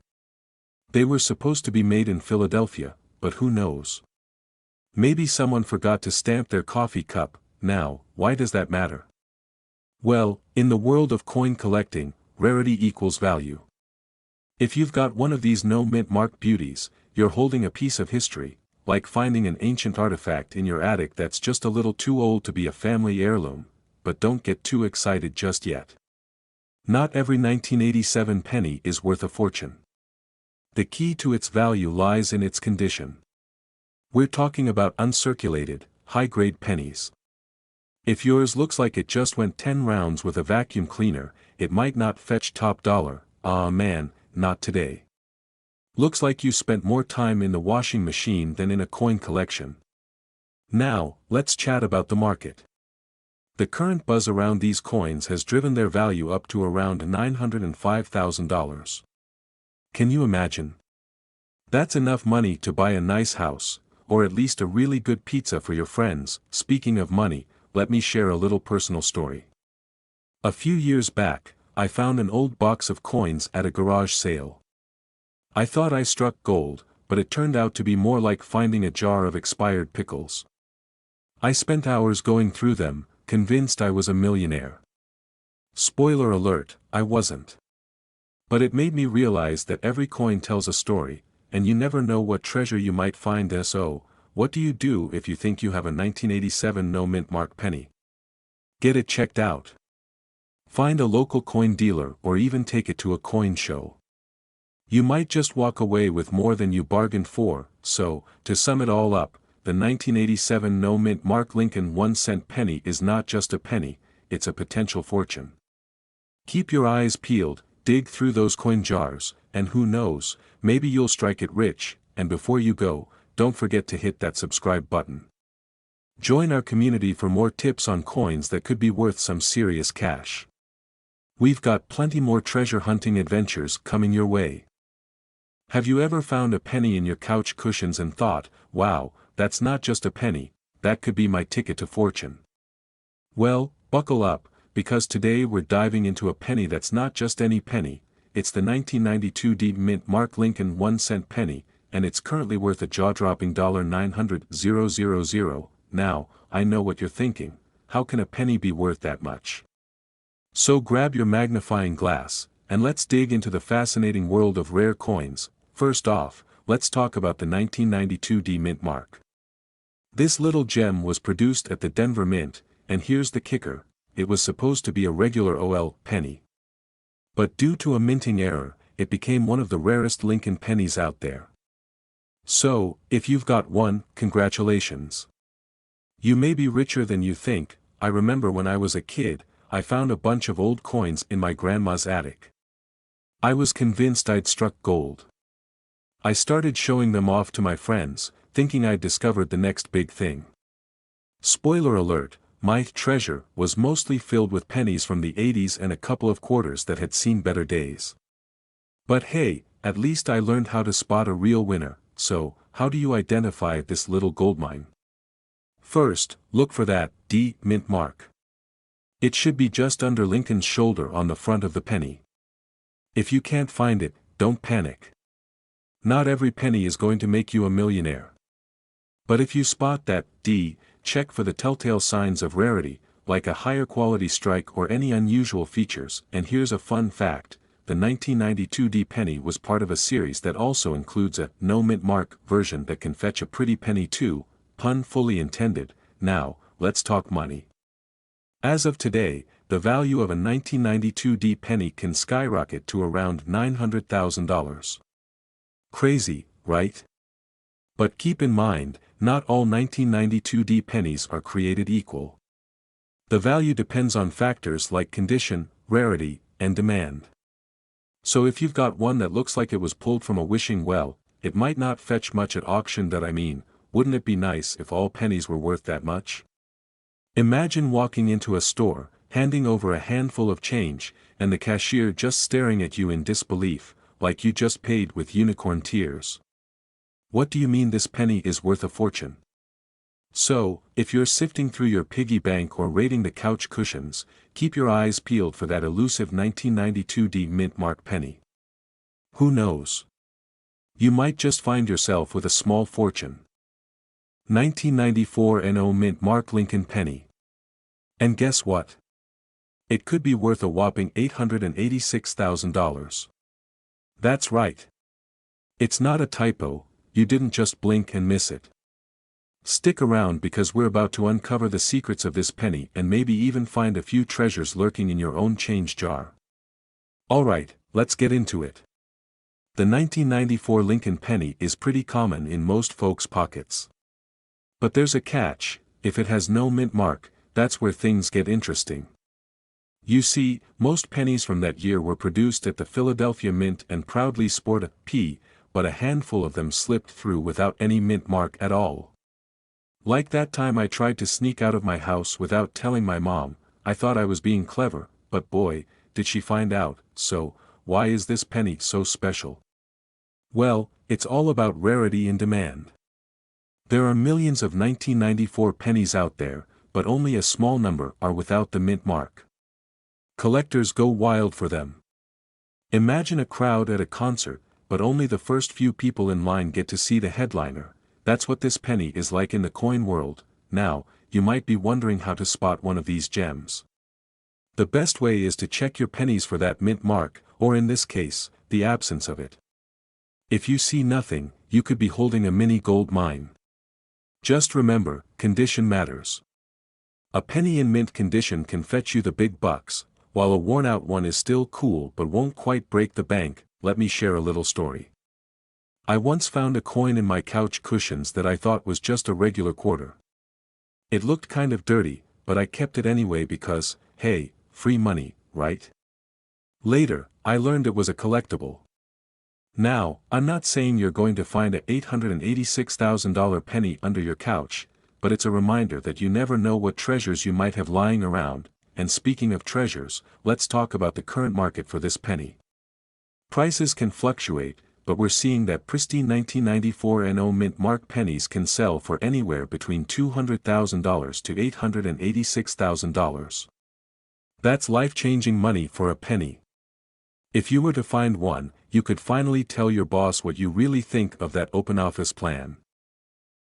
S1: They were supposed to be made in Philadelphia, but who knows? Maybe someone forgot to stamp their coffee cup. Now, why does that matter? Well, in the world of coin collecting, rarity equals value. If you've got one of these no-mint mark beauties, you're holding a piece of history, like finding an ancient artifact in your attic that's just a little too old to be a family heirloom. But don't get too excited just yet. Not every 1987 penny is worth a fortune. The key to its value lies in its condition. We're talking about uncirculated, high-grade pennies. If yours looks like it just went 10 rounds with a vacuum cleaner, it might not fetch top dollar. Ah man, not today. Looks like you spent more time in the washing machine than in a coin collection. Now, let's chat about the market. The current buzz around these coins has driven their value up to around $905,000. Can you imagine? That's enough money to buy a nice house, or at least a really good pizza for your friends. Speaking of money, let me share a little personal story. A few years back, I found an old box of coins at a garage sale. I thought I struck gold, but it turned out to be more like finding a jar of expired pickles. I spent hours going through them, convinced I was a millionaire. Spoiler alert, I wasn't. But it made me realize that every coin tells a story, and you never know what treasure you might find. So, what do you do if you think you have a 1987 no mint mark penny? Get it checked out. Find a local coin dealer or even take it to a coin show. You might just walk away with more than you bargained for. So, to sum it all up, the 1987 no mint mark Lincoln 1-cent penny is not just a penny, it's a potential fortune. Keep your eyes peeled, dig through those coin jars, and who knows, maybe you'll strike it rich. And before you go, don't forget to hit that subscribe button. Join our community for more tips on coins that could be worth some serious cash. We've got plenty more treasure hunting adventures coming your way. Have you ever found a penny in your couch cushions and thought, wow, that's not just a penny, that could be my ticket to fortune? Well, buckle up, because today we're diving into a penny that's not just any penny, it's the 1992 D mint mark Lincoln 1-cent penny, and it's currently worth a jaw-dropping $900,000. Now, I know what you're thinking, how can a penny be worth that much? So grab your magnifying glass, and let's dig into the fascinating world of rare coins. First off, let's talk about the 1992 D mint mark. This little gem was produced at the Denver Mint, and here's the kicker, it was supposed to be a regular OL penny. But due to a minting error, it became one of the rarest Lincoln pennies out there. So, if you've got one, congratulations. You may be richer than you think. I remember when I was a kid, I found a bunch of old coins in my grandma's attic. I was convinced I'd struck gold. I started showing them off to my friends, thinking I'd discovered the next big thing. Spoiler alert, my treasure was mostly filled with pennies from the 80s and a couple of quarters that had seen better days. But hey, at least I learned how to spot a real winner. So, how do you identify this little goldmine? First, look for that D mint mark. It should be just under Lincoln's shoulder on the front of the penny. If you can't find it, don't panic. Not every penny is going to make you a millionaire. But if you spot that D, check for the telltale signs of rarity, like a higher quality strike or any unusual features. And here's a fun fact, the 1992 D penny was part of a series that also includes a no mint mark version that can fetch a pretty penny too, pun fully intended. Now, let's talk money. As of today, the value of a 1992 D penny can skyrocket to around $900,000. Crazy, right? But keep in mind, not all 1992 D pennies are created equal. The value depends on factors like condition, rarity, and demand. So if you've got one that looks like it was pulled from a wishing well, it might not fetch much at auction. Wouldn't it be nice if all pennies were worth that much? Imagine walking into a store, handing over a handful of change, and the cashier just staring at you in disbelief, like you just paid with unicorn tears. What do you mean this penny is worth a fortune? So, if you're sifting through your piggy bank or raiding the couch cushions, keep your eyes peeled for that elusive 1992 D mint mark penny. Who knows? You might just find yourself with a small fortune. 1994 NO mint mark Lincoln penny. And guess what? It could be worth a whopping $886,000. That's right. It's not a typo, you didn't just blink and miss it. Stick around because we're about to uncover the secrets of this penny and maybe even find a few treasures lurking in your own change jar. Alright, let's get into it. The 1994 Lincoln penny is pretty common in most folks' pockets. But there's a catch, if it has no mint mark, that's where things get interesting. You see, most pennies from that year were produced at the Philadelphia Mint and proudly sport a P, but a handful of them slipped through without any mint mark at all. Like that time I tried to sneak out of my house without telling my mom. I thought I was being clever, but boy, did she find out. So, why is this penny so special? Well, it's all about rarity and demand. There are millions of 1994 pennies out there, but only a small number are without the mint mark. Collectors go wild for them. Imagine a crowd at a concert, but only the first few people in line get to see the headliner. That's what this penny is like in the coin world. Now, you might be wondering how to spot one of these gems. The best way is to check your pennies for that mint mark, or in this case, the absence of it. If you see nothing, you could be holding a mini gold mine. Just remember, condition matters. A penny in mint condition can fetch you the big bucks, while a worn-out one is still cool but won't quite break the bank. Let me share a little story. I once found a coin in my couch cushions that I thought was just a regular quarter. It looked kind of dirty, but I kept it anyway because, hey, free money, right? Later, I learned it was a collectible. Now, I'm not saying you're going to find a $886,000 penny under your couch, but it's a reminder that you never know what treasures you might have lying around. And speaking of treasures, let's talk about the current market for this penny. Prices can fluctuate, but we're seeing that pristine 1994 NO mint mark pennies can sell for anywhere between $200,000 to $886,000. That's life-changing money for a penny. If you were to find one, you could finally tell your boss what you really think of that open office plan.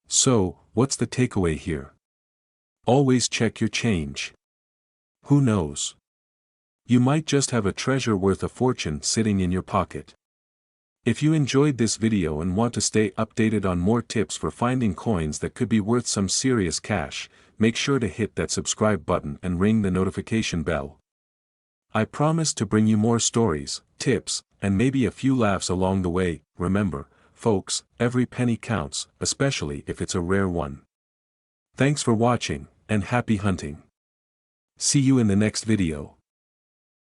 S1: So, what's the takeaway here? Always check your change. Who knows? You might just have a treasure worth a fortune sitting in your pocket. If you enjoyed this video and want to stay updated on more tips for finding coins that could be worth some serious cash, make sure to hit that subscribe button and ring the notification bell. I promise to bring you more stories, tips, and maybe a few laughs along the way. Remember, folks, every penny counts, especially if it's a rare one. Thanks for watching, and happy hunting. See you in the next video.